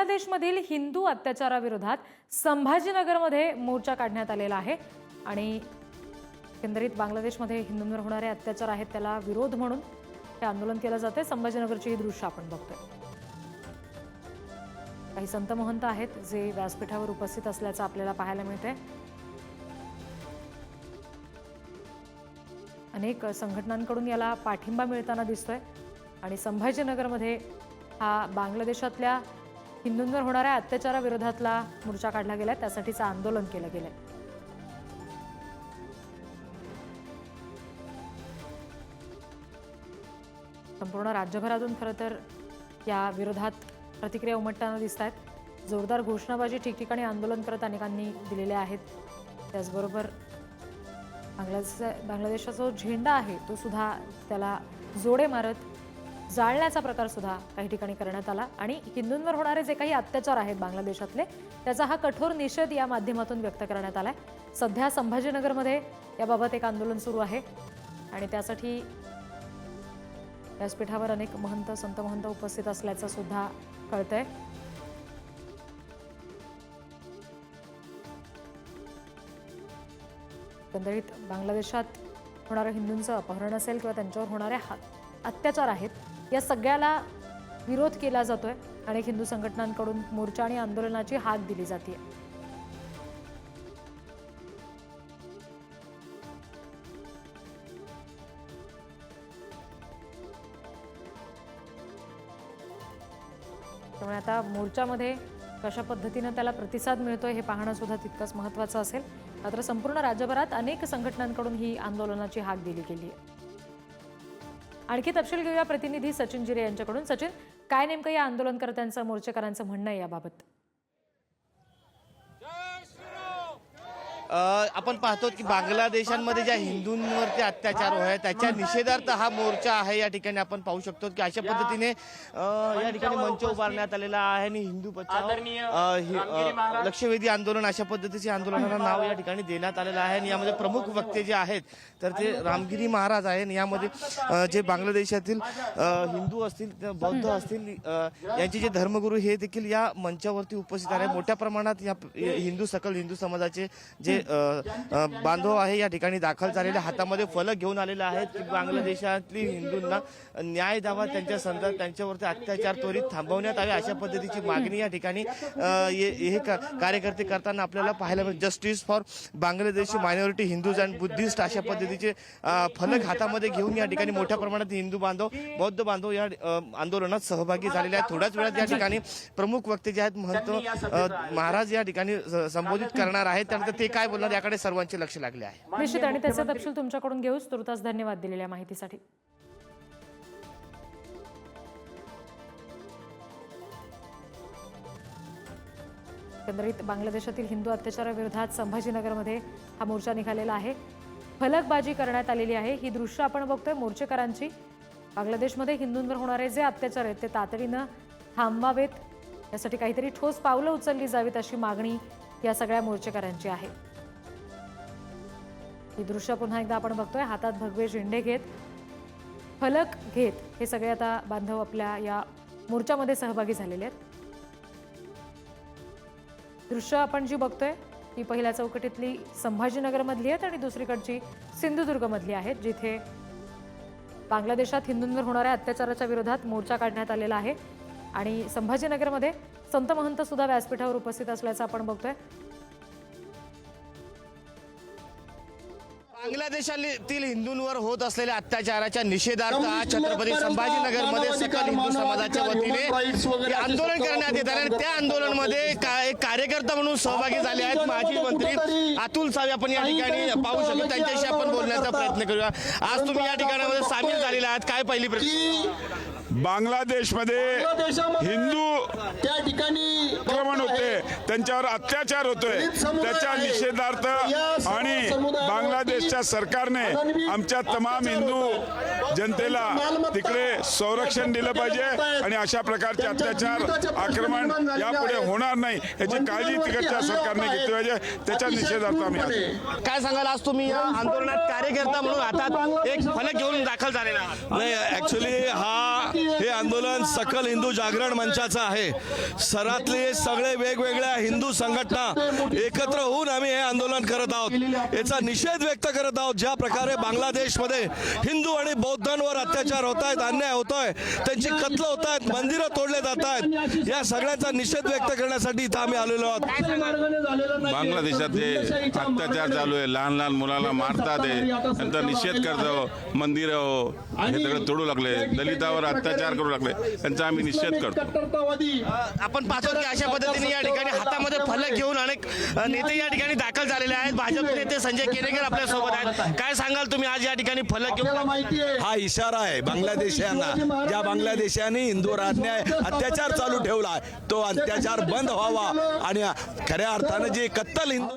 बांगलादेशमधील हिंदू अत्याचाराविरोधात संभाजीनगरमध्ये मोर्चा काढण्यात आलेला आहे आणि एकंदरीत बांगलादेशमध्ये हिंदूंवर होणारे अत्याचार आहेत त्याला विरोध म्हणून हे आंदोलन केलं जाते। संभाजीनगरची ही दृश्य आपण बघतोय। काही संत महंत आहेत जे व्यासपीठावर उपस्थित असल्याचं आपल्याला पाहायला मिळतंय। अनेक संघटनांकडून याला पाठिंबा मिळताना दिसतोय आणि संभाजीनगरमध्ये हा बांगलादेशातल्या हिंदूंवर होणाऱ्या अत्याचाराविरोधातला मोर्चा काढला गेलाय, त्यासाठीचं आंदोलन केलं गेलंय। संपूर्ण राज्यभरातून खरं तर या विरोधात प्रतिक्रिया उमटताना दिसत आहेत। जोरदार घोषणाबाजी ठिकठिकाणी आंदोलन करत अनेकांनी दिलेल्या आहेत। त्याचबरोबर बांगलादेशचा जो झेंडा आहे तो सुद्धा त्याला जोडे मारत जाळण्याचा प्रकार सुद्धा काही ठिकाणी करण्यात आला आणि हिंदूंवर होणारे जे काही अत्याचार आहेत बांगलादेशातले त्याचा हा कठोर निषेध या माध्यमातून व्यक्त करण्यात आलाय। सध्या संभाजीनगरमध्ये याबाबत एक आंदोलन सुरू आहे आणि त्यासाठी व्यासपीठावर अनेक महंत संत महंत उपस्थित असल्याचं सुद्धा कळतंय। एकंदरीत बांगलादेशात होणारं हिंदूंचं अपहरण असेल किंवा त्यांच्यावर होणारे अत्याचार आहेत या सगळ्याला विरोध केला जातोय। अनेक हिंदू संघटनांकडून मोर्चा आणि आंदोलनाची हाक दिली जाते। त्यामुळे आता मोर्चामध्ये कशा पद्धतीने त्याला प्रतिसाद मिळतोय हे पाहणं सुद्धा तितकंच महत्त्वाचं असेल। मात्र संपूर्ण राज्यभरात अनेक संघटनांकडून ही आंदोलनाची हाक दिली गेली आहे। आणखी तपशील घेऊया प्रतिनिधी सचिन जिरे यांच्याकडून। सचिन, काय नेमकं या आंदोलनकर्त्यांचं मोर्चेकरांचं म्हणणं आहे याबाबत? आपण पाहतो की बांगलादेशांमध्ये ज्या हिंदूंवरती अत्याचार होत त्याच्या निषेधार्थ हा मोर्चा आहे। या ठिकाणी आपण पाहू शकतो की अशा पद्धतीने या ठिकाणी मंच उभारण्यात आलेला आहे आणि हिंदू बचाव लक्षवेधी आंदोलन अशा पद्धतीचे आंदोलनाला नाव या ठिकाणी देण्यात आलेलं आहे। आणि यामध्ये प्रमुख वक्ते जे आहेत तर ते रामगिरी महाराज आहे। यामध्ये जे बांगलादेशातील हिंदू असतील बौद्ध असतील यांचे जे धर्मगुरू हे देखील या मंचावरती उपस्थित आहे। मोठ्या प्रमाणात या सकल हिंदू समाजाचे जे बांधव आहे या ठिकाणी दाखल झालेले हातामध्ये फलक घेऊन आलेले आहेत की बांगलादेशातली हिंदूंना न्याय द्यावा, त्यांच्या संदर्भात त्यांच्यावरती अत्याचार त्वरित थांबवण्यात यावे अशा पद्धतीची मागणी या ठिकाणी हे कार्यकर्ते करताना आपल्याला पाहायला मिळते। Justice for Bangladeshi minority Hindus and Buddhist अशा पद्धतीचे फलक हातामध्ये घेऊन या ठिकाणी मोठ्या प्रमाणात हिंदू बांधव बौद्ध बांधव या आंदोलनात सहभागी झालेले आहेत। थोड्याच वेळात या ठिकाणी प्रमुख वक्ते जे आहेत महंत महाराज या ठिकाणी संबोधित करणार आहेत। त्यानंतर ते काय बोलणार याकडे सर्वांचे लक्ष लागले आहे। निश्चित, आणि त्याचा तपशील तुमच्याकडून घेऊच। तुर्तास धन्यवाद दिलेल्या माहितीसाठी। एकंदरीत बांगलादेशातील हिंदू अत्याचाराविरोधात संभाजीनगरमध्ये हा मोर्चा निघालेला आहे। फलकबाजी करण्यात आलेली आहे। ही दृश्य आपण बघतोय मोर्चेकरांची। बांगलादेशमध्ये हिंदूंवर होणारे जे अत्याचार आहेत ते तातडीनं थांबवावेत, यासाठी काहीतरी ठोस पावलं उचलली जावीत अशी मागणी या सगळ्या मोर्चेकरांची आहे। ही दृश्य पुन्हा एकदा आपण बघतोय। हातात भगवे झेंडे घेत फलक घेत हे सगळे आता बांधव आपल्या या मोर्चामध्ये सहभागी झालेले आहेत। दृश्य आपण जी बघतोय ती पहिल्या चौकटीतली संभाजीनगरमधली आहेत आणि दुसरीकडची सिंधुदुर्गमधली आहेत, जिथे बांगलादेशात हिंदूंवर होणाऱ्या अत्याचाराच्या विरोधात मोर्चा काढण्यात आलेला आहे आणि संभाजीनगरमध्ये संत महंत सुद्धा व्यासपीठावर उपस्थित असल्याचं आपण बघतोय। बांगलादेशातील हिंदूंवर होत असलेल्या अत्याचाराच्या निषेधार्थ आज छत्रपती संभाजीनगरमध्ये सकल हिंदू समाजाच्या वतीने आंदोलन करण्यात येत आहे आणि त्या आंदोलनामध्ये एक कार्यकर्ता म्हणून सहभागी झाले आहेत माजी मंत्री अतुल सावे। आपण या ठिकाणी पाहू शकतो, त्यांच्याशी आपण बोलण्याचा प्रयत्न करूया। आज तुम्ही या ठिकाणामध्ये सामील झालेला आहात, काय पहिली बांगलादेशमध्ये हिंदू त्या ठिकाणी आक्रमण होते, त्यांच्यावर अत्याचार होतोय, त्याच्या निषेधार्थ आणि बांगलादेशच्या सरकारने आमच्या तमाम हिंदू जनतेला तिकडे संरक्षण दिलं पाहिजे आणि अशा प्रकारचे अत्याचार आक्रमण यापुढे होणार नाही याची काळजी तिकडच्या सरकारने घेतली पाहिजे. त्याच्या निषेधार्थ आम्ही आज काय सांगाल, आज तुम्ही या आंदोलनात कार्यकर्ता म्हणून हातात एक फलक घेऊन दाखल झालेला आहात? नाही, ऍक्च्युली हे आंदोलन सकल हिंदू जागरण मंचाचं आहे. शहरातले सगळे वेगवेगळ्या हिंदू संघटना एकत्र होऊन आम्ही हे आंदोलन करत आहोत. याचा निषेध व्यक्त करत आहोत. ज्या प्रकारे बांगलादेशमध्ये हिंदू आणि बौद्धांवर अत्याचार होत आहेत, अन्याय होतोय, त्यांची कत्ल होत आहेत, मंदिरं तोडले जात आहेत, या सगळ्याचा निषेध व्यक्त करण्यासाठी इथं आम्ही आलेलो आहोत. बांगलादेशात जे अत्याचार चालू आहे, लहान लहान मुलाला मारतात आहे, त्यांचा निषेध करतो. मंदिरं हे सगळं तोडू लागले, दलितावर अत्याचार करू लागले, त्यांचा आम्ही निषेध करतो. आपण पाहतो की अशा पद्धतीने या ठिकाणी हातामध्ये फलक घेऊन अनेक नेते या ठिकाणी दाखल झालेले आहेत. भाजप नेते संजय केनेकर आपल्या सोबत आहेत. काय सांगाल तुम्ही आज या ठिकाणी फलक घेऊन? हा इशारा आहे बांगलादेशांना. ज्या बांगलादेशाने हिंदूवर अन्याय अत्याचार चालू ठेवला आहे, तो अत्याचार बंद व्हावा आणि खऱ्या अर्थानं जे कत्तल हिंदू